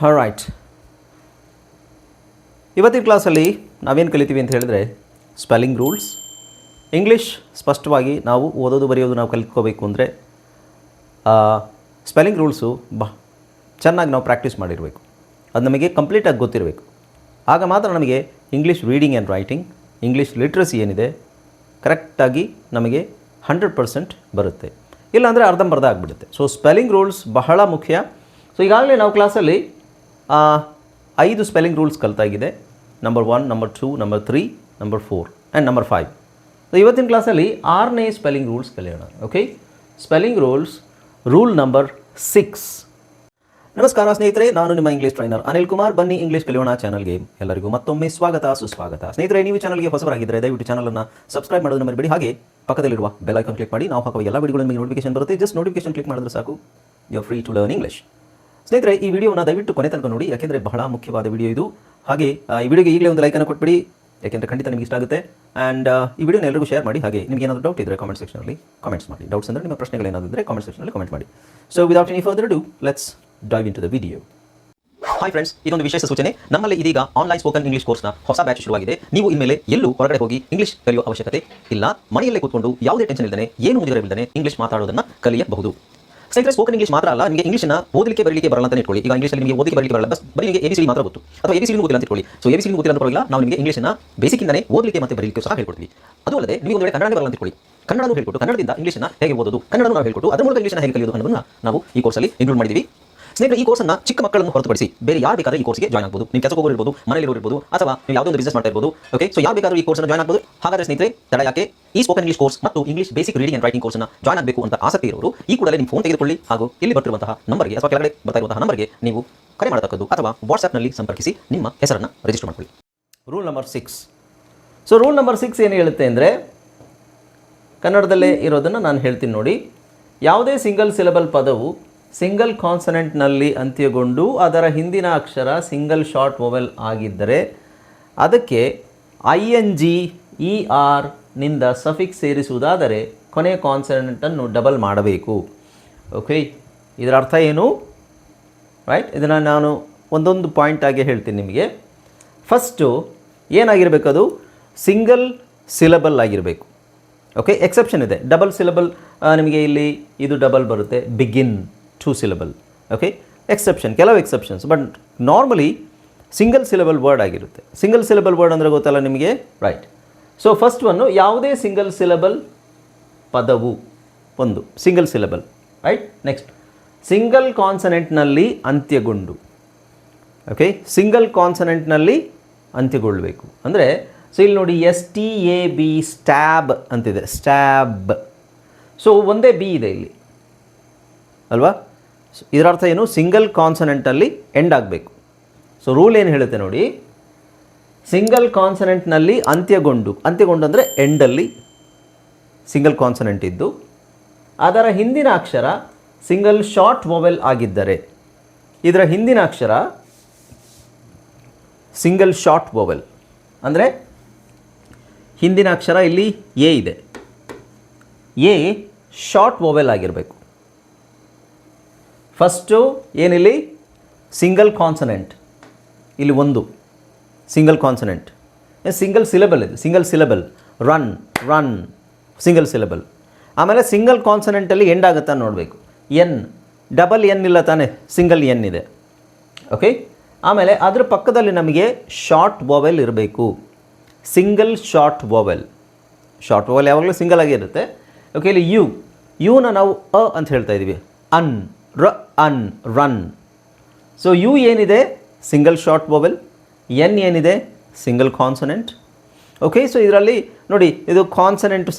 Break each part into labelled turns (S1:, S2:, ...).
S1: Right, ಇವತ್ತಿನ ಕ್ಲಾಸಲ್ಲಿ ನಾವೇನು ಕಲಿತೀವಿ ಅಂತ ಹೇಳಿದ್ರೆ ಸ್ಪೆಲ್ಲಿಂಗ್ ರೂಲ್ಸ್. ಇಂಗ್ಲೀಷ್ ಸ್ಪಷ್ಟವಾಗಿ ನಾವು ಓದೋದು ಬರೆಯೋದು ನಾವು ಕಲಿತ್ಕೋಬೇಕು ಅಂದರೆ ಸ್ಪೆಲ್ಲಿಂಗ್ ರೂಲ್ಸು ಚೆನ್ನಾಗಿ ನಾವು ಪ್ರಾಕ್ಟೀಸ್ ಮಾಡಿರಬೇಕು. ಅದು ನಮಗೆ ಕಂಪ್ಲೀಟಾಗಿ ಗೊತ್ತಿರಬೇಕು. ಆಗ ಮಾತ್ರ ನಮಗೆ English reading and writing, English literacy ಏನಿದೆ ಕರೆಕ್ಟಾಗಿ ನಮಗೆ 100% ಬರುತ್ತೆ. ಇಲ್ಲಾಂದರೆ ಅರ್ಧಂಬರ್ಧ ಆಗಿಬಿಡುತ್ತೆ. ಸೊ ಸ್ಪೆಲ್ಲಿಂಗ್ ರೂಲ್ಸ್ ಬಹಳ ಮುಖ್ಯ. ಸೊ ಈಗಾಗಲೇ ನಾವು ಕ್ಲಾಸಲ್ಲಿ 5 ಸ್ಪೆಲ್ಲಿಂಗ್ ರೂಲ್ಸ್ ಕಲಿತಾಗಿದೆ. Number 1, number 2, number 3, number 4 and number 5. So ಇವತ್ತಿನ ಕ್ಲಾಸಲ್ಲಿ 6ನೇ ಸ್ಪೆಲ್ಲಿಂಗ್ ರೂಲ್ಸ್ ಕಲಿಯೋಣ. Okay, spelling rule number 6. ನಮಸ್ಕಾರ ಸ್ನೇಹಿತರೆ, ನಾನು ನಿಮ್ಮ ಇಂಗ್ಲೀಷ್ ಟ್ರೈನರ್ ಅನಿಲ್ ಕುಮಾರ್. ಬನ್ನಿ ಇಂಗ್ಲೀಷ್ ಕಲಿಯೋಣ ಚಾನಲ್ಗೆ ಎಲ್ಲರಿಗೂ ಮತ್ತೊಮ್ಮೆ ಸ್ವಾಗತ, ಸುಸ್ವಾಗತ. ಸ್ನೇಹಿತರೆ, ನೀವು ಚಾನಲ್ಗೆ ಹೊಸಬರಾಗಿದ್ದರೆ ದಯವಿಟ್ಟು ಚಾನಲನ್ನು ಸಬ್ಸ್ಕ್ರೈಬ್ ಮಾಡೋದನ್ನು ಮರಿಬೇಡಿ. ಹಾಗೆ ಪಕ್ಕದಲ್ಲಿರುವ ಬೆಲ್ ಐಕಾನ್ ಕ್ಲಿಕ್ ಮಾಡಿ. ನಾವು ಹಾಕುವ ಎಲ್ಲ ವಿಡಿಯೋಗಳ ನಿಮಗೆ ನೋಟಿಫಿಕೇಶನ್ ಬರುತ್ತೆ. ಜಸ್ಟ್ ನೋಟಿಫಿಕೇಶನ್ ಕ್ಲಿಕ್ ಮಾಡಿದ್ರೆ ಸಾಕು, you are free to learn English. ಸ್ನೇಹಿತರೆ, ಈ ವಿಡಿಯೋನ ದಯವಿಟ್ಟು ಕೊನೆ ತನಕ ನೋಡಿ, ಯಾಕೆಂದರೆ ಬಹಳ ಮುಖ್ಯವಾದ ವಿಡಿಯೋ ಇದು. ಹಾಗೆ ಈ ವಿಡಿಯೋಗೆ ಈಗಲೇ ಒಂದು ಲೈಕನ್ನು ಕೊಟ್ಬಿಡಿ, ಯಾಕೆಂದರೆ ಖಂಡಿತ ನಿಮಗೆ ಇಷ್ಟ ಆಗುತ್ತೆ. ಆ್ಯಂಡ್ ಈ ವಿಡಿಯೋನ ಎಲ್ಲರಿಗೂ ಶೇರ್ ಮಾಡಿ. ಹಾಗೆ ನಿಮಗೆ ಏನಾದರೂ ಡೌಟ್ ಇದ್ದರೆ ಕಾಮೆಂಟ್ ಸೆಕ್ಷನಲ್ಲಿ ಕಾಮೆಂಟ್ಸ್ ಮಾಡಿ. ಡೌಟ್ಸ್ ಅಂದರೆ ನಿಮ್ಮ ಪ್ರಶ್ನೆಗಳೇನಾದರೆ ಕಾಮೆಂಟ್ ಸೆಕ್ಷನಲ್ಲಿ ಕಾಮೆಂಟ್ ಮಾಡಿ. So without any further do, let's dive into the video. Hi friends, ಇದೊಂದು ವಿಶೇಷ ಸೂಚನೆ. ನಮ್ಮಲ್ಲಿ ಇದೀಗ ಆನ್ಲೈನ್ ಸ್ಪೋಕನ್ ಇಂಗ್ಲಿಷ್ ಕೋರ್ಸ್ನ ಹೊಸ ಬ್ಯಾಚ್ ಶುರುವಾಗಿದೆ. ನೀವು ಇನ್ಮೇಲೆ ಎಲ್ಲೂ ಹೊರಗಡೆ ಹೋಗಿ ಇಂಗ್ಲಿಷ್ ಕಲಿಯುವ ಅವಶ್ಯಕತೆ ಇಲ್ಲ. ಮನೆಯಲ್ಲೇ ಕೂತ್ಕೊಂಡು ಯಾವುದೇ ಟೆನ್ಷನ್ ಇಲ್ಲದೆ, ಏನು ಮುಗಿದಿರಬಿಲ್ಲದೆ ಇಂಗ್ಲಿಷ್ ಮಾತಾಡೋದನ್ನು ಕಲಿಯಬಹುದು. ಸ್ನೇಹಿತರೆ, ಸ್ಪೋಕನ್ ಇಂಗ್ಲಿಷ್ ಮಾತ್ರ ಅಲ್ಲ, ನಿಮಗೆ ಇಂಗ್ಲಿಷ್ನ ಓದಲಿಕ್ಕೆ ಬರಲಿಕ್ಕೆ ಬರಲ್ಲ ಅಂತ ಇಟ್ಕೊಳ್ಳಿ. ಈಗ ಇಂಗ್ಲಿಷಲ್ಲಿ ನಿಮಗೆ ಓದಲಿಕ್ಕೆ ಬರಲಿಕ್ಕೆ ಬರಲ್ಲ, ಬರೀ ನಿಮಗೆ ABCD ಮಾತ್ರ ಗೊತ್ತು, ಅಥವಾ ABCD ಗೊತ್ತಿಲ್ಲ ಅಂತ ಇಟ್ಕೊಳ್ಳಿ. ಸೊ ABCD ಗೊತ್ತಿಲ್ಲ ಅಂತ ಪರವಾಗಿಲ್ಲ, ನಾವು ನಿಮಗೆ ಇಂಗ್ಲಿಷ್ನ ಬೇಸಿಕ್ಕಿಂದನೇ ಓದಲಿಕ್ಕೆ ಮತ್ತು ಬರಲಿಕ್ಕೆ ಸಹ ಹೇಳ್ಕೊಡ್ತೀವಿ. ಅದು ಅಲ್ಲದೆ ನೀವು ಒಂದು ವೇಳೆ ಕನ್ನಡ ಬರಲ್ಲ ಅಂತ ಇಟ್ಕೊಳ್ಳಿ, ಕನ್ನಡನೂ ಹೇಳ್ಕೊಟ್ಟು ಕನ್ನಡದಿಂದ ಇಂಗ್ಲಿಷ್ನ ಹೇಗೆ ಓದೋದು, ಕನ್ನಡನೂ ನಾವು ಹೇಳ್ಕೊಟ್ಟು ಅದರ ಮೂಲಕ ಇಂಗ್ಲಿಷ್ನ ಹೇಗೆ ಕಲಿಯೋದು ಅನ್ನೋದನ್ನು ನಾವು ಈ ಕೋರ್ಸಲ್ಲಿ ಇನ್ಕ್ಲೂಡ್ ಮಾಡಿದ್ದೀವಿ. ಸ್ನೇಹಿತರೆ, ಈ ಕೋರ್ಸನ್ನು ಚಿಕ್ಕ ಮಕ್ಕಳನ್ನು ಹೊರತುಪಡಿಸಿ ಬೇರೆ ಯಾರು ಬೇಕಾದ್ರೆ ಈ ಕೋರ್ಸ್ಗೆ ಜಾಯ್ನ್ ಆಗಬಹುದು. ನೀವು ಕೆಲಸಕ್ಕೆ ಹೋಗಿರ್ಬೋದು, ಮನೆಯಲ್ಲಿ ಇರ್ಬೋದು, ಅಥವಾ ನೀವು ಯಾವುದೋ ಒಂದು ಬಿಸ್ನೆಸ್ ಮಾಡ್ತಾ ಇರ್ಬೋದು. ಓಕೆ, ಸೊ ಯಾರು ಬೇಕಾದರೂ ಈ ಕೋರ್ಸ್ನ ಜಾಯ್ನ್ ಆಗಬಹುದು. ಹಾಗಾದ್ರೆ ಸ್ನೇಹಿತರೆ, ತಡ ಯಾಕೆ, ಈ ಸ್ಪೋಕನ್ ಇಂಗ್ಲಿಷ್ ಕೋರ್ಸ್ ಮತ್ತು English basic reading and writing ಕೋರ್ಸ್ನ ಜಾಯ್ನ್ ಆಗಬೇಕು ಅಂತ ಆಸಕ್ತಿ ಇರೋರು ಈ ಕೂಡಲೇ ನಿಮ್ಮ ಫೋನ್ ತೆಗೆದುಕೊಳ್ಳಿ, ಹಾಗೂ ಇಲ್ಲಿ ಬರ್ತಿರುವಂತಹ ನಂಬರ್ಗೆ ಅಥವಾ ಕೆಳಗಡೆ ಬರ್ತಾ ಇರುವಂತಹ ನಂಬರ್ಗೆ ನೀವು ಕರೆ ಮಾಡತಕ್ಕದ್ದು, ಅಥವಾ ವಾಟ್ಸ್ಆ್ಯಪ್ನಲ್ಲಿ ಸಂಪರ್ಕಿಸಿ ನಿಮ್ಮ ಹೆಸರನ್ನು ರಿಜಿಸ್ಟರ್ ಮಾಡಿಕೊಳ್ಳಿ. Rule number 6. So rule number 6 ಏನು ಹೇಳುತ್ತೆ ಅಂದರೆ, ಕನ್ನಡದಲ್ಲೇ ಇರೋದನ್ನು ನಾನು ಹೇಳ್ತೀನಿ ನೋಡಿ. ಯಾವುದೇ ಸಿಂಗಲ್ ಸಿಲೆಬಲ್ ಪದವು ಸಿಂಗಲ್ ಕಾನ್ಸನೆಂಟ್ನಲ್ಲಿ ಅಂತ್ಯಗೊಂಡು ಅದರ ಹಿಂದಿನ ಅಕ್ಷರ ಸಿಂಗಲ್ ಶಾರ್ಟ್ ವೊವೆಲ್ ಆಗಿದ್ದರೆ ಅದಕ್ಕೆ ING ನಿಂದ ಸಫಿಕ್ಸ್ ಸೇರಿಸುವುದಾದರೆ ಕೊನೆಯ ಕಾನ್ಸನೆಂಟನ್ನು ಡಬಲ್ ಮಾಡಬೇಕು. ಓಕೆ, ಇದರ ಅರ್ಥ ಏನು? ರೈಟ್, ಇದನ್ನು ನಾನು ಒಂದೊಂದು ಪಾಯಿಂಟ್ ಆಗಿ ಹೇಳ್ತೀನಿ ನಿಮಗೆ. ಫಸ್ಟು ಏನಾಗಿರಬೇಕು, ಅದು ಸಿಂಗಲ್ ಸಿಲೆಬಲ್ ಆಗಿರಬೇಕು. ಓಕೆ, ಎಕ್ಸೆಪ್ಷನ್ ಇದೆ, ಡಬಲ್ ಸಿಲೆಬಲ್ ನಿಮಗೆ ಇಲ್ಲಿ ಇದು ಡಬಲ್ ಬರುತ್ತೆ, ಬಿಗಿನ್ 2 syllable. ಓಕೆ, ಎಕ್ಸೆಪ್ಷನ್, ಕೆಲವು exceptions, but normally single syllable word ಆಗಿರುತ್ತೆ. ಸಿಂಗಲ್ ಸಿಲೆಬಲ್ ವರ್ಡ್ ಅಂದರೆ ಗೊತ್ತಲ್ಲ ನಿಮಗೆ, ರೈಟ್. ಸೊ ಫಸ್ಟ್ ಒನ್ನು, ಯಾವುದೇ ಸಿಂಗಲ್ ಸಿಲೆಬಲ್ ಪದವು ಒಂದು single syllable, right. Next, single ಕಾನ್ಸನೆಂಟ್ನಲ್ಲಿ ಅಂತ್ಯಗೊಂಡು. ಓಕೆ, ಸಿಂಗಲ್ ಕಾನ್ಸನೆಂಟ್ನಲ್ಲಿ ಅಂತ್ಯಗೊಳ್ಳಬೇಕು ಅಂದರೆ, ಸೊ ಇಲ್ಲಿ ನೋಡಿ STAB, ಸ್ಟ್ಯಾಬ್ ಅಂತಿದೆ, ಸ್ಟ್ಯಾಬ್. ಸೊ ಒಂದೇ ಬಿ ಇದೆ ಇಲ್ಲಿ ಅಲ್ವಾ. ಇದರ ಅರ್ಥ ಏನು? ಸಿಂಗಲ್ ಕಾನ್ಸನೆಂಟಲ್ಲಿ ಎಂಡ್ ಆಗಬೇಕು. ಸೊ ರೂಲ್ ಏನು ಹೇಳುತ್ತೆ ನೋಡಿ, ಸಿಂಗಲ್ ಕಾನ್ಸನೆಂಟ್ನಲ್ಲಿ ಅಂತ್ಯಗೊಂಡು ಅಂದರೆ ಎಂಡಲ್ಲಿ ಸಿಂಗಲ್ ಕಾನ್ಸನೆಂಟ್ ಇದ್ದು ಅದರ ಹಿಂದಿನ ಅಕ್ಷರ ಸಿಂಗಲ್ ಶಾರ್ಟ್ ವೊವೆಲ್ ಆಗಿದ್ದರೆ, ಇದರ ಹಿಂದಿನ ಅಕ್ಷರ ಸಿಂಗಲ್ ಶಾರ್ಟ್ ವೊವೆಲ್ ಅಂದರೆ ಹಿಂದಿನ ಅಕ್ಷರ ಇಲ್ಲಿ ಎ ಇದೆ, ಎ ಶಾರ್ಟ್ ವೊವೆಲ್ ಆಗಿರಬೇಕು. ಫಸ್ಟು ಏನಿಲ್ಲಿ ಸಿಂಗಲ್ ಕಾನ್ಸನೆಂಟ್, ಇಲ್ಲಿ ಒಂದು ಸಿಂಗಲ್ ಕಾನ್ಸನೆಂಟ್, ಸಿಂಗಲ್ ಸಿಲೆಬಲ್ ಇದೆ, single syllable, run single syllable. ಆಮೇಲೆ ಸಿಂಗಲ್ ಕಾನ್ಸನೆಂಟಲ್ಲಿ ಎಂಡ್ ಆಗುತ್ತಾ ನೋಡಬೇಕು. ಎನ್, ಡಬಲ್ ಎನ್ ಇಲ್ಲ ತಾನೆ, ಸಿಂಗಲ್ ಎನ್ ಇದೆ. ಓಕೆ, ಆಮೇಲೆ ಅದ್ರ ಪಕ್ಕದಲ್ಲಿ ನಮಗೆ ಶಾರ್ಟ್ ವೊವೆಲ್ ಇರಬೇಕು, single short vowel. Short vowel ಯಾವಾಗಲೂ ಸಿಂಗಲ್ ಆಗಿರುತ್ತೆ. ಓಕೆ, ಇಲ್ಲಿ ಯುನ ನಾವು ಅಂತ ಹೇಳ್ತಾ ಇದ್ದೀವಿ, ರನ್. ಸೊ ಯು ಏನಿದೆ ಸಿಂಗಲ್ ಶಾರ್ಟ್ ವೊವೆಲ್, ಎನ್ ಏನಿದೆ ಸಿಂಗಲ್ ಕಾನ್ಸನೆಂಟ್. ಓಕೆ, ಸೊ ಇದರಲ್ಲಿ ನೋಡಿ, ಇದು ಕಾನ್ಸನೆಂಟು,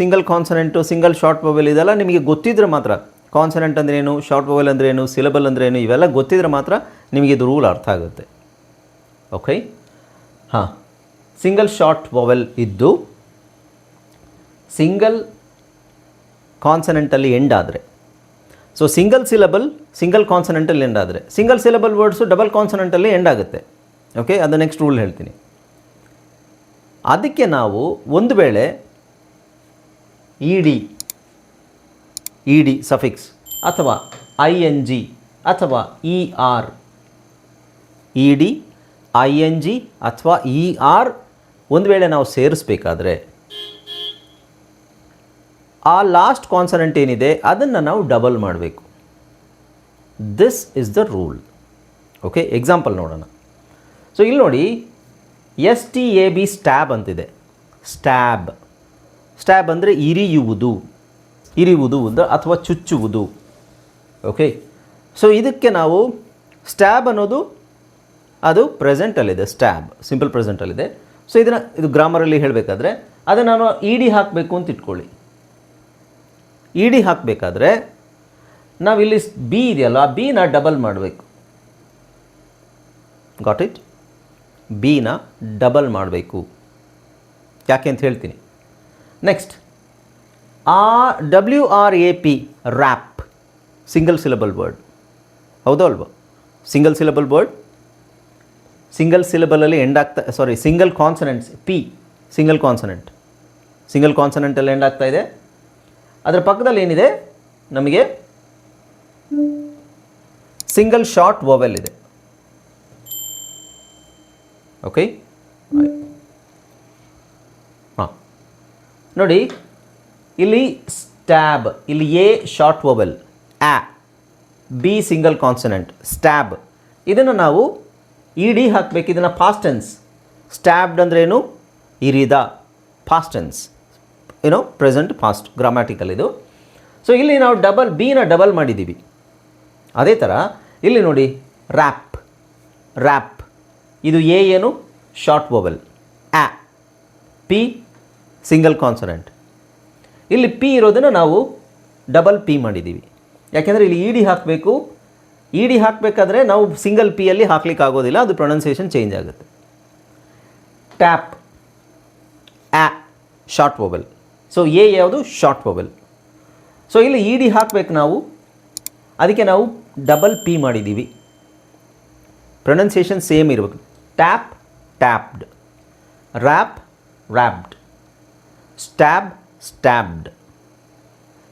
S1: ಸಿಂಗಲ್ ಶಾರ್ಟ್ ವೊವೆಲ್ ಇದೆಲ್ಲ ನಿಮಗೆ ಗೊತ್ತಿದ್ರೆ ಮಾತ್ರ, ಕಾನ್ಸನೆಂಟ್ ಅಂದ್ರೇನು, ಶಾರ್ಟ್ ವೊವೆಲ್ ಅಂದ್ರೇನು, ಸಿಲೆಬಲ್ ಅಂದ್ರೇನು, ಇವೆಲ್ಲ ಗೊತ್ತಿದ್ರೆ ಮಾತ್ರ ನಿಮಗೆ ಇದು ರೂಲ್ ಅರ್ಥ ಆಗುತ್ತೆ. ಓಕೆ, ಹಾಂ, ಸಿಂಗಲ್ ಶಾರ್ಟ್ ವೊವೆಲ್ ಇದ್ದು ಸಿಂಗಲ್ ಕಾನ್ಸನೆಂಟಲ್ಲಿ ಎಂಡ್ ಆದರೆ, ಸೊ ಸಿಂಗಲ್ ಸಿಲೆಬಲ್ ಸಿಂಗಲ್ ಕಾನ್ಸನೆಂಟಲ್ಲಿ ಎಂಡ್ ಆದರೆ, ಸಿಂಗಲ್ ಸಿಲೆಬಲ್ ವರ್ಡ್ಸು ಡಬಲ್ ಕಾನ್ಸನೆಂಟಲ್ಲಿ ಎಂಡ್ ಆಗುತ್ತೆ. ಓಕೆ, ಅದು ನೆಕ್ಸ್ಟ್ ರೂಲ್ ಹೇಳ್ತೀನಿ. ಅದಕ್ಕೆ ನಾವು ಒಂದು ವೇಳೆ ಇ ಡಿ ಸಫಿಕ್ಸ್ ಅಥವಾ ING ಅಥವಾ ER E D, I N G ಅಥವಾ ಇ ಆರ್ ಒಂದು ವೇಳೆ ನಾವು ಸೇರಿಸ್ಬೇಕಾದ್ರೆ ಆ ಲಾಸ್ಟ್ ಕಾನ್ಸನೆಂಟ್ ಏನಿದೆ ಅದನ್ನು ನಾವು ಡಬಲ್ ಮಾಡಬೇಕು. This is the rule. Okay, example ನೋಡೋಣ. ಸೊ ಇಲ್ಲಿ ನೋಡಿ, S T A B stab ಅಂತಿದೆ. ಸ್ಟ್ಯಾಬ್ ಸ್ಟ್ಯಾಬ್ ಅಂದರೆ ಇರಿಯುವುದು, ಇರಿಯುವುದು ಅಥವಾ ಚುಚ್ಚುವುದು. ಓಕೆ, ಸೊ ಇದಕ್ಕೆ ನಾವು ಸ್ಟ್ಯಾಬ್ ಅನ್ನೋದು ಅದು ಪ್ರೆಸೆಂಟಲ್ಲಿದೆ, ಸ್ಟ್ಯಾಬ್ ಸಿಂಪಲ್ ಪ್ರೆಸೆಂಟಲ್ಲಿದೆ. ಸೊ ಇದು ಗ್ರಾಮರಲ್ಲಿ ಹೇಳಬೇಕಾದ್ರೆ ಅದನ್ನು ನಾನು ಇ ಡಿ ಹಾಕಬೇಕು ಅಂತ ಇಟ್ಕೊಳ್ಳಿ. ಇ ಡಿ ಹಾಕಬೇಕಾದ್ರೆ ನಾವಿಲ್ಲಿ ಬಿ ಇದೆಯಲ್ಲ, ಆ ಬಿನ ಡಬಲ್ ಮಾಡಬೇಕು. Got it? ಬಿನ ಡಬಲ್ ಮಾಡಬೇಕು. ಯಾಕೆ ಅಂತ ಹೇಳ್ತೀನಿ. Next, WRAP wrap single syllable word, ಹೌದೋ ಅಲ್ವಾ? ಸಿಂಗಲ್ ಸಿಲಬಲ್ ವರ್ಡ್, ಸಿಂಗಲ್ ಸಿಲಬಲಲ್ಲಿ ಎಂಡ್ ಆಗ್ತಾ, ಸಿಂಗಲ್ ಕಾನ್ಸನೆಂಟ್ಸ್, ಪಿ ಸಿಂಗಲ್ ಕಾನ್ಸನೆಂಟಲ್ಲಿ ಎಂಡ್ ಆಗ್ತಾ ಇದೆ. ಅದರ ಪಕ್ಕದಲ್ಲಿ ಏನಿದೆ ನಮಗೆ ಸಿಂಗಲ್ ಶಾರ್ಟ್ ವೊವೆಲ್ ಇದೆ. ಓಕೆ, ಹಾಂ ನೋಡಿ, ಇಲ್ಲಿ ಸ್ಟ್ಯಾಬ್, ಇಲ್ಲಿ ಎ ಶಾರ್ಟ್ ವೊವೆಲ್, ಆ, ಬಿ ಸಿಂಗಲ್ ಕಾನ್ಸನೆಂಟ್, ಸ್ಟ್ಯಾಬ್. ಇದನ್ನು ನಾವು ಇ ಡಿ ಹಾಕಬೇಕು. ಇದನ್ನು ಪಾಸ್ಟ್ ಟೆನ್ಸ್. ಸ್ಟ್ಯಾಬ್ಡ್ ಅಂದ್ರೇನು? ಇರಿದ. Past tense, present past, grammatical ಇದು. ಸೊ ಇಲ್ಲಿ ನಾವು ಬಿನ ಡಬಲ್ ಮಾಡಿದ್ದೀವಿ. ಅದೇ ಥರ ಇಲ್ಲಿ ನೋಡಿ, ರ್ಯಾಪ್ ಇದು ಎ ಏನು? ಶಾರ್ಟ್ ವೊವೆಲ್, ಆ, ಪಿ ಸಿಂಗಲ್ ಕಾನ್ಸನೆಂಟ್. ಇಲ್ಲಿ ಪಿ ಇರೋದನ್ನು ನಾವು ಡಬಲ್ ಪಿ ಮಾಡಿದ್ದೀವಿ. ಯಾಕೆಂದರೆ ಇಲ್ಲಿ ಇ ಡಿ ಹಾಕಬೇಕು. ಇ ಡಿ ಹಾಕಬೇಕಾದ್ರೆ ನಾವು ಸಿಂಗಲ್ ಪಿಯಲ್ಲಿ ಹಾಕ್ಲಿಕ್ಕೆ ಆಗೋದಿಲ್ಲ, ಅದು ಪ್ರೊನೌನ್ಸಿಯೇಷನ್ ಚೇಂಜ್ ಆಗುತ್ತೆ. ಟ್ಯಾಪ್, ಆ ಶಾರ್ಟ್ ವೊವೆಲ್. ಸೊ ಎ ಯಾವುದು? Short vowel. ಸೊ ಇಲ್ಲಿ ಇ ಡಿ ಹಾಕಬೇಕು ನಾವು, ಅದಕ್ಕೆ ನಾವು ಡಬಲ್ ಪಿ ಮಾಡಿದ್ದೀವಿ. ಪ್ರೊನೌನ್ಸಿಯೇಷನ್ ಸೇಮ್ ಇರಬೇಕು. Tap, tapped. Wrap, wrapped. Stab, stabbed.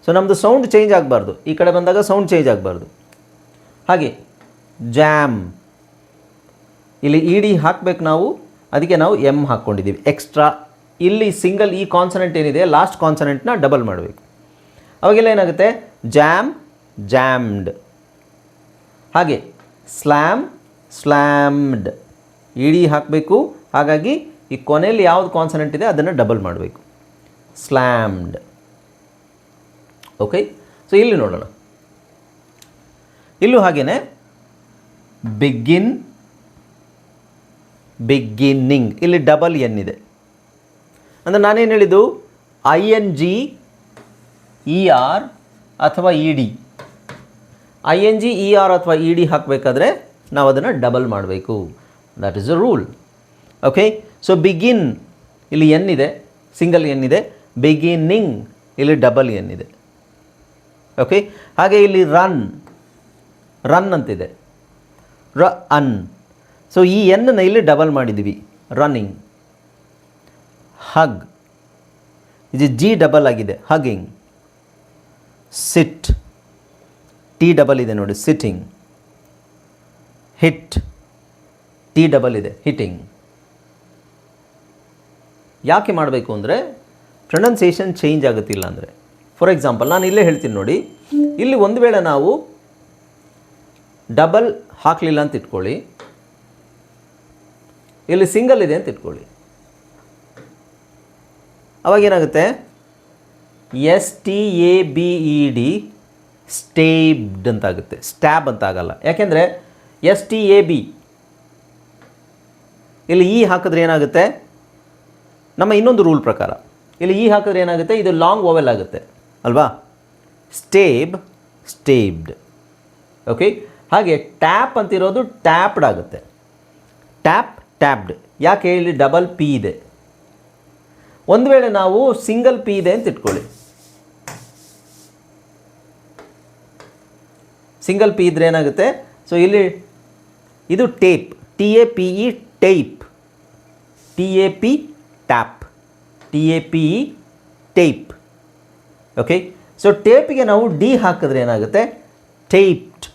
S1: So ನಮ್ಮದು ಸೌಂಡ್ ಚೇಂಜ್ ಆಗಬಾರ್ದು. ಈ ಕಡೆ ಬಂದಾಗ ಸೌಂಡ್ ಚೇಂಜ್ ಆಗಬಾರ್ದು. ಹಾಗೆ ಜಾಮ್, ಇಲ್ಲಿ ಇ ಡಿ ಹಾಕಬೇಕು ನಾವು, ಅದಕ್ಕೆ ನಾವು ಎಮ್ ಹಾಕ್ಕೊಂಡಿದ್ದೀವಿ ಎಕ್ಸ್ಟ್ರಾ. ಇಲ್ಲಿ ಸಿಂಗಲ್ ಈ ಕಾನ್ಸನೆಂಟ್ ಏನಿದೆ, ಲಾಸ್ಟ್ ಕಾನ್ಸನೆಂಟ್ನ ಡಬಲ್ ಮಾಡಬೇಕು. ಅವಾಗೆಲ್ಲ ಏನಾಗುತ್ತೆ? Jam, jammed. ಹಾಗೆ ಸ್ಲ್ಯಾಮ್, ಸ್ಲ್ಯಾಮ್ಡ್. ಇ ಡಿ ಹಾಕಬೇಕು, ಹಾಗಾಗಿ ಈ ಕೊನೆಯಲ್ಲಿ ಯಾವುದು ಕಾನ್ಸನೆಂಟ್ ಇದೆ ಅದನ್ನು ಡಬಲ್ ಮಾಡಬೇಕು. ಸ್ಲ್ಯಾಮ್ಡ್. ಓಕೆ, ಸೊ ಇಲ್ಲಿ ನೋಡೋಣ. ಇಲ್ಲೂ ಹಾಗೆಯೇ ಬಿಗಿನ್, ಬಿಗಿನ್ನಿಂಗ್. ಇಲ್ಲಿ ಡಬಲ್ ಎನ್ ಇದೆ. ಅಂದರೆ ನಾನೇನು ಹೇಳಿದ್ದು? I N G, E R ಅಥವಾ E D. I N G, E R ಅಥವಾ ಇ ಡಿ ಹಾಕಬೇಕಾದ್ರೆ ನಾವು ಅದನ್ನು ಡಬಲ್ ಮಾಡಬೇಕು. That is a rule. Okay, so begin ಇಲ್ಲಿ ಎನ್ ಇದೆ, ಸಿಂಗಲ್ ಎನ್ ಇದೆ. ಬಿಗಿನ್ನಿಂಗ್ ಇಲ್ಲಿ ಡಬಲ್ ಎನ್ ಇದೆ. ಓಕೆ, ಹಾಗೆ ಇಲ್ಲಿ ರನ್, ರನ್ ಅಂತಿದೆ, ಅನ್. ಸೊ ಈ ಎನ್ನನ್ನು ಇಲ್ಲಿ ಡಬಲ್ ಮಾಡಿದ್ದೀವಿ, ರನ್ನಿಂಗ್. ಹಗ್, ಇದು ಜಿ ಡಬಲ್ ಆಗಿದೆ, ಹಗ್ಗಿಂಗ್. ಸಿಟ್, ಟಿ ಡಬಲ್ ಇದೆ ನೋಡಿ, ಸಿಟ್ಟಿಂಗ್. ಹಿಟ್, ಟಿ ಡಬಲ್ ಇದೆ, ಹಿಟ್ಟಿಂಗ್. ಯಾಕೆ ಮಾಡಬೇಕು ಅಂದರೆ ಪ್ರೊನೌನ್ಸಿಯೇಷನ್ ಚೇಂಜ್ ಆಗುತ್ತಿಲ್ಲ ಅಂದರೆ. ಫಾರ್ ಎಕ್ಸಾಂಪಲ್ ನಾನು ಇಲ್ಲೇ ಹೇಳ್ತೀನಿ ನೋಡಿ, ಇಲ್ಲಿ ಒಂದು ವೇಳೆ ನಾವು ಡಬಲ್ ಹಾಕಲಿಲ್ಲ ಅಂತ ಇಟ್ಕೊಳ್ಳಿ, ಇಲ್ಲಿ ಸಿಂಗಲ್ ಇದೆ ಅಂತ ಇಟ್ಕೊಳ್ಳಿ, ಅವಾಗೇನಾಗುತ್ತೆ? STABED ಸ್ಟೇಬ್ಡ್ ಅಂತಾಗುತ್ತೆ, ಸ್ಟ್ಯಾಬ್ ಅಂತ ಆಗಲ್ಲ. ಯಾಕೆಂದರೆ STAB ಇಲ್ಲಿ ಇ ಹಾಕಿದ್ರೆ ಏನಾಗುತ್ತೆ? ನಮ್ಮ ಇನ್ನೊಂದು ರೂಲ್ ಪ್ರಕಾರ ಇಲ್ಲಿ ಇ ಹಾಕಿದ್ರೆ ಏನಾಗುತ್ತೆ? ಇದು ಲಾಂಗ್ ವೊವೆಲ್ ಆಗುತ್ತೆ ಅಲ್ವಾ? ಸ್ಟೇಬ್, ಸ್ಟೇಬ್ಡ್. ಓಕೆ, ಹಾಗೆ ಟ್ಯಾಪ್ ಅಂತಿರೋದು ಟ್ಯಾಪ್ಡ್ ಆಗುತ್ತೆ, ಟ್ಯಾಪ್, ಟ್ಯಾಪ್ಡ್. ಯಾಕೆ? ಇಲ್ಲಿ ಡಬಲ್ ಪಿ ಇದೆ. ಒಂದು ವೇಳೆ ನಾವು ಸಿಂಗಲ್ ಪಿ ಇದೆ ಅಂತ ಇಟ್ಕೊಳ್ಳಿ, ಸಿಂಗಲ್ ಪಿ ಇದ್ರೆ ಏನಾಗುತ್ತೆ? ಸೊ ಇಲ್ಲಿ ಇದು tape, TAPE tape, TAP tap, TAPE tape. Okay, so ಟೇಪಿಗೆ ನಾವು ಡಿ ಹಾಕಿದ್ರೆ ಏನಾಗುತ್ತೆ? ಟೇಪ್ಡ್,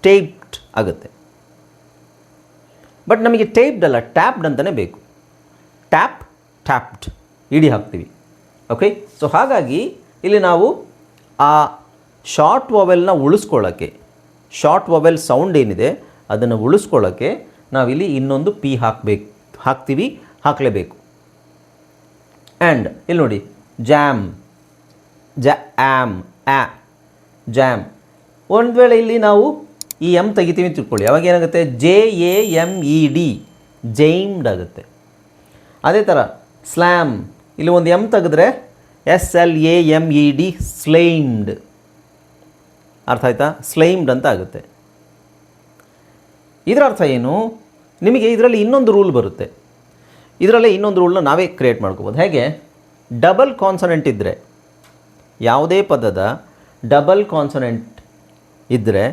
S1: ಟೇಪ್ಡ್ ಆಗುತ್ತೆ. ಬಟ್ ನಮಗೆ ಟೇಪ್ಡ್ ಅಲ್ಲ, ಟ್ಯಾಪ್ಡ್ ಅಂತಲೇ ಬೇಕು. ಟ್ಯಾಪ್, ಟ್ಯಾಪ್ಡ್ ಇಡಿ ಹಾಕ್ತೀವಿ. ಓಕೆ, ಸೊ ಹಾಗಾಗಿ ಇಲ್ಲಿ ನಾವು ಆ ಶಾರ್ಟ್ ವಾವೆಲ್ನ ಉಳಿಸ್ಕೊಳ್ಳೋಕ್ಕೆ, ಶಾರ್ಟ್ ವಾವೆಲ್ ಸೌಂಡ್ ಏನಿದೆ ಅದನ್ನು ಉಳಿಸ್ಕೊಳ್ಳೋಕ್ಕೆ ನಾವಿಲ್ಲಿ ಇನ್ನೊಂದು ಪಿ ಹಾಕ್ತೀವಿ, ಹಾಕಲೇಬೇಕು. ಆ್ಯಂಡ್ ಇಲ್ಲಿ ನೋಡಿ, ಜಾಮ್, ಆ್ಯಮ್, ಜಾಮ್. ಒಂದು ವೇಳೆ ಇಲ್ಲಿ ನಾವು ಈ ಎಮ್ ತೆಗಿತೀವಿ ತಿಳ್ಕೊಳ್ಳಿ, ಅವಾಗ ಏನಾಗುತ್ತೆ, JAMED, ಜೈಮ್ಡ್ ಆಗುತ್ತೆ. ಅದೇ ಥರ ಸ್ಲ್ಯಾಮ್, ಇಲ್ಲಿ ಒಂದು ಎಮ್ ತೆಗೆದ್ರೆ SLAMED, ಸ್ಲೈಮ್ಡ್. ಅರ್ಥ ಆಯ್ತಾ? ಸ್ಲೈಮ್ಡ್ ಅಂತ ಆಗುತ್ತೆ. ಇದರ ಅರ್ಥ ಏನು, ನಿಮಗೆ ಇದರಲ್ಲಿ ಇನ್ನೊಂದು ರೂಲ್ ಬರುತ್ತೆ. ಇದರಲ್ಲೇ ಇನ್ನೊಂದು ರೂಲ್ನ ನಾವೇ ಕ್ರಿಯೇಟ್ ಮಾಡ್ಕೋಬೋದು. ಹೇಗೆ, ಡಬಲ್ ಕಾನ್ಸನೆಂಟ್ ಇದ್ದರೆ, ಯಾವುದೇ ಪದದ ಡಬಲ್ ಕಾನ್ಸನೆಂಟ್ ಇದ್ದರೆ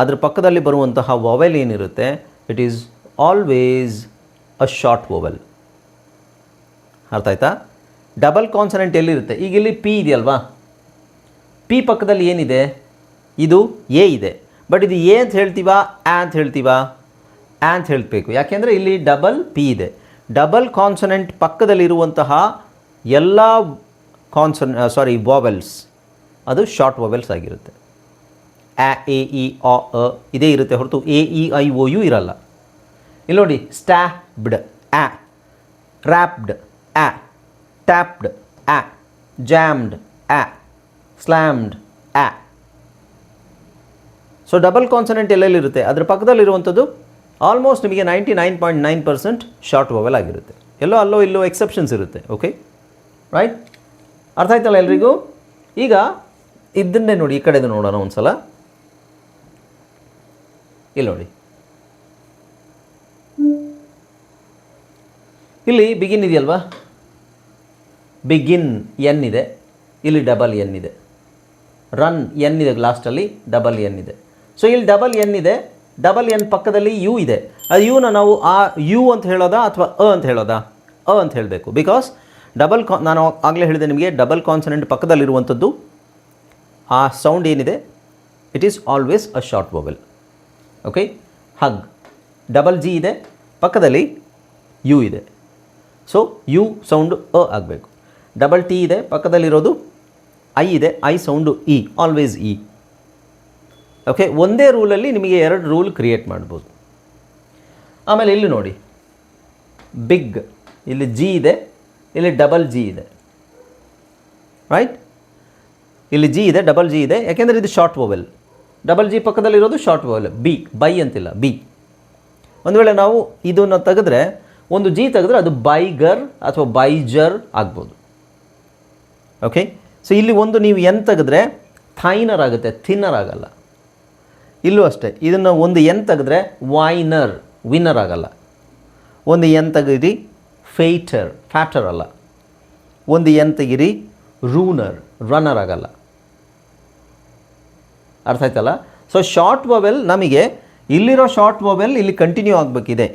S1: ಅದರ ಪಕ್ಕದಲ್ಲಿ ಬರುವಂತಹ ವಾವೆಲ್ ಏನಿರುತ್ತೆ, it is always a short vowel. ಅರ್ಥ ಆಯ್ತಾ? ಡಬಲ್ ಕಾನ್ಸನೆಂಟ್ ಎಲ್ಲಿರುತ್ತೆ, ಈಗ ಇಲ್ಲಿ ಪಿ ಇದೆಯಲ್ವಾ, ಪಿ ಪಕ್ಕದಲ್ಲಿ ಏನಿದೆ, ಇದು ಎ ಇದೆ. ಬಟ್ ಇದು ಎ ಅಂತ ಹೇಳ್ತೀವಾ, ಅಂತ ಹೇಳ್ತೀವಾ? ಅಂತ ಹೇಳಬೇಕು. ಯಾಕೆಂದರೆ ಇಲ್ಲಿ ಡಬಲ್ ಪಿ ಇದೆ. ಡಬಲ್ ಕಾನ್ಸನೆಂಟ್ ಪಕ್ಕದಲ್ಲಿರುವಂತಹ ಎಲ್ಲ ವಾವೆಲ್ಸ್ ಅದು ಶಾರ್ಟ್ ವಾವೆಲ್ಸ್ ಆಗಿರುತ್ತೆ. ಎ ಇ ಅ ಇದೇ ಇರುತ್ತೆ ಹೊರತು AEIOU ಇರಲ್ಲ. ಇಲ್ಲಿ ನೋಡಿ, stabbed, wrapped, tapped, jammed, slammed, so double consonant ಎಲ್ಲೆಲ್ಲಿರುತ್ತೆ ಅದರ ಪಕ್ಕದಲ್ಲಿರುವಂಥದ್ದು ಆಲ್ಮೋಸ್ಟ್ ನಿಮಗೆ 99.9% ಶಾರ್ಟ್ ವಾವೆಲ್ ಆಗಿರುತ್ತೆ. ಎಲ್ಲೋ ಅಲ್ಲೋ ಇಲ್ಲೋ ಎಕ್ಸೆಪ್ಷನ್ಸ್ ಇರುತ್ತೆ. Okay, right? ಅರ್ಥ ಆಯ್ತಲ್ಲ ಎಲ್ರಿಗೂ? ಈಗ ಇದನ್ನೇ ನೋಡಿ, ಈ ಕಡೆದು ನೋಡೋಣ ಒಂದು ಸಲ. ಇಲ್ಲಿ ನೋಡಿ, ಇಲ್ಲಿ ಬಿಗಿನ್ ಇದೆಯಲ್ವಾ, ಬಿಗಿನ್ ಎನ್ ಇದೆ, ಇಲ್ಲಿ ಡಬಲ್ ಎನ್ ಇದೆ. ರನ್ ಎನ್ ಇದೆ, ಲಾಸ್ಟಲ್ಲಿ ಡಬಲ್ ಎನ್ ಇದೆ. ಸೊ ಇಲ್ಲಿ ಡಬಲ್ ಎನ್ ಇದೆ, ಡಬಲ್ ಎನ್ ಪಕ್ಕದಲ್ಲಿ ಯು ಇದೆ. ಅದು ಯುನ ನಾವು ಆ ಯು ಅಂತ ಹೇಳೋದಾ ಅಥವಾ ಅಂತ ಹೇಳೋದಾ? ಅಂತ ಹೇಳಬೇಕು. ಬಿಕಾಸ್ ನಾನು ಆಗಲೇ ಹೇಳಿದೆ ನಿಮಗೆ, ಡಬಲ್ ಕಾನ್ಸನೆಂಟ್ ಪಕ್ಕದಲ್ಲಿರುವಂಥದ್ದು ಆ ಸೌಂಡ್ ಏನಿದೆ, it is always a short vowel. Okay, hug, double G ಇದೆ, ಪಕ್ಕದಲ್ಲಿ ಯು ಇದೆ. ಸೊ ಯು ಸೌಂಡು ಆಗಬೇಕು. ಡಬಲ್ ಟಿ ಇದೆ, ಪಕ್ಕದಲ್ಲಿರೋದು ಐ ಇದೆ, I sound E, always E. Okay, ಒಂದೇ ರೂಲಲ್ಲಿ ನಿಮಗೆ 2 ರೂಲ್ ಕ್ರಿಯೇಟ್ ಮಾಡ್ಬೋದು. ಆಮೇಲೆ ಇಲ್ಲಿ ನೋಡಿ, ಬಿಗ್, ಇಲ್ಲಿ ಜಿ ಇದೆ, ಇಲ್ಲಿ ಡಬಲ್ ಜಿ ಇದೆ. ರೈಟ್? ಇಲ್ಲಿ ಜಿ ಇದೆ, ಡಬಲ್ ಜಿ ಇದೆ, ಯಾಕೆಂದರೆ ಇದು ಶಾರ್ಟ್ ವಾವೆಲ್. ಡಬಲ್ ಜಿ ಪಕ್ಕದಲ್ಲಿರೋದು ಶಾರ್ಟ್ ವಾವೆಲ್. ಬೈ ಅಂತಿಲ್ಲ, ಬಿ. ಒಂದು ವೇಳೆ ನಾವು ಇದನ್ನು ತೆಗೆದ್ರೆ, ಒಂದು ಜಿ ತೆಗೆದ್ರೆ ಅದು ಬೈಗರ್ ಅಥವಾ ಬೈಜರ್ ಆಗ್ಬೋದು. ಓಕೆ, ಸೊ ಇಲ್ಲಿ ಒಂದು ನೀವು ಎನ್ ತೆಗೆದ್ರೆ ಥೈನರ್ ಆಗುತ್ತೆ, ಥಿನ್ನರ್ ಆಗಲ್ಲ. ಇಲ್ಲೂ ಅಷ್ಟೇ, ಇದನ್ನು ಒಂದು ಎನ್ ತೆಗೆದ್ರೆ ವೈನರ್, ವಿನ್ನರ್ ಆಗಲ್ಲ. ಒಂದು ಎನ್ ತೆಗೀರಿ ಫ್ಯಾಟರ್ ಅಲ್ಲ. ಒಂದು ಎನ್ ತೆಗೀರಿ ರೂನರ್, ರನ್ನರ್ ಆಗಲ್ಲ. ಅರ್ಥ ಆಯ್ತಲ್ಲ? ಸೊ ಶಾರ್ಟ್ ವಾವೆಲ್ ನಮಗೆ ಇಲ್ಲಿರೋ ಶಾರ್ಟ್ ವಾವೆಲ್ ಇಲ್ಲಿ ಕಂಟಿನ್ಯೂ ಆಗಬೇಕಿದೆ.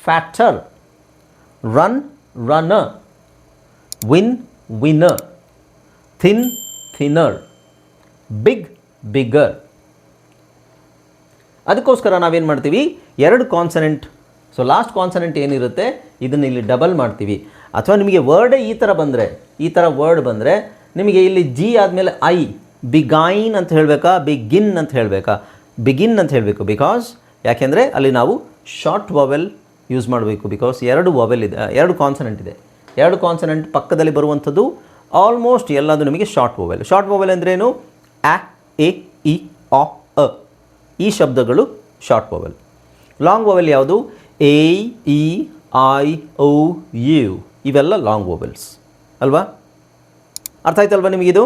S1: Fatter, run, runner, winner, thinner, bigger. ಅದಕ್ಕೋಸ್ಕರ ನಾವೇನು ಮಾಡ್ತೀವಿ, 2 ಕಾನ್ಸನೆಂಟ್. ಸೊ ಲಾಸ್ಟ್ ಕಾನ್ಸನೆಂಟ್ ಏನಿರುತ್ತೆ ಇದನ್ನು ಇಲ್ಲಿ ಡಬಲ್ ಮಾಡ್ತೀವಿ. ಅಥವಾ ನಿಮಗೆ ವರ್ಡೇ ಈ ಥರ ಬಂದರೆ, ಈ ಥರ ವರ್ಡ್ ಬಂದರೆ ನಿಮಗೆ ಇಲ್ಲಿ ಜಿ ಆದಮೇಲೆ ಐ, ಬಿಗೈನ್ ಅಂತ ಹೇಳಬೇಕಾ, ಬಿಗಿನ್ ಅಂತ ಹೇಳಬೇಕಾ? ಬಿಗಿನ್ ಅಂತ ಹೇಳಬೇಕು. ಬಿಕಾಸ್ ಯಾಕೆಂದರೆ ಅಲ್ಲಿ ನಾವು ಶಾರ್ಟ್ ವಾವೆಲ್ ಯೂಸ್ ಮಾಡಬೇಕು. ಬಿಕಾಸ್ 2 ವಾವೆಲ್ ಇದೆ, 2 ಕಾನ್ಸನೆಂಟ್ ಇದೆ. 2 ಕಾನ್ಸನೆಂಟ್ ಪಕ್ಕದಲ್ಲಿ ಬರುವಂಥದ್ದು ಆಲ್ಮೋಸ್ಟ್ ಎಲ್ಲದು ನಿಮಗೆ ಶಾರ್ಟ್ ವಾವೆಲ್. ಶಾರ್ಟ್ ವಾವೆಲ್ ಅಂದ್ರೇನು? ಎ ಇ ಅ ಈ ಶಬ್ದಗಳು ಶಾರ್ಟ್ ವಾವೆಲ್. ಲಾಂಗ್ ವಾವೆಲ್ ಯಾವುದು? A E I O U, ಇವೆಲ್ಲ ಲಾಂಗ್ ವಾವೆಲ್ಸ್ ಅಲ್ವಾ? ಅರ್ಥ ಆಯ್ತಲ್ವಾ ನಿಮಗಿದು?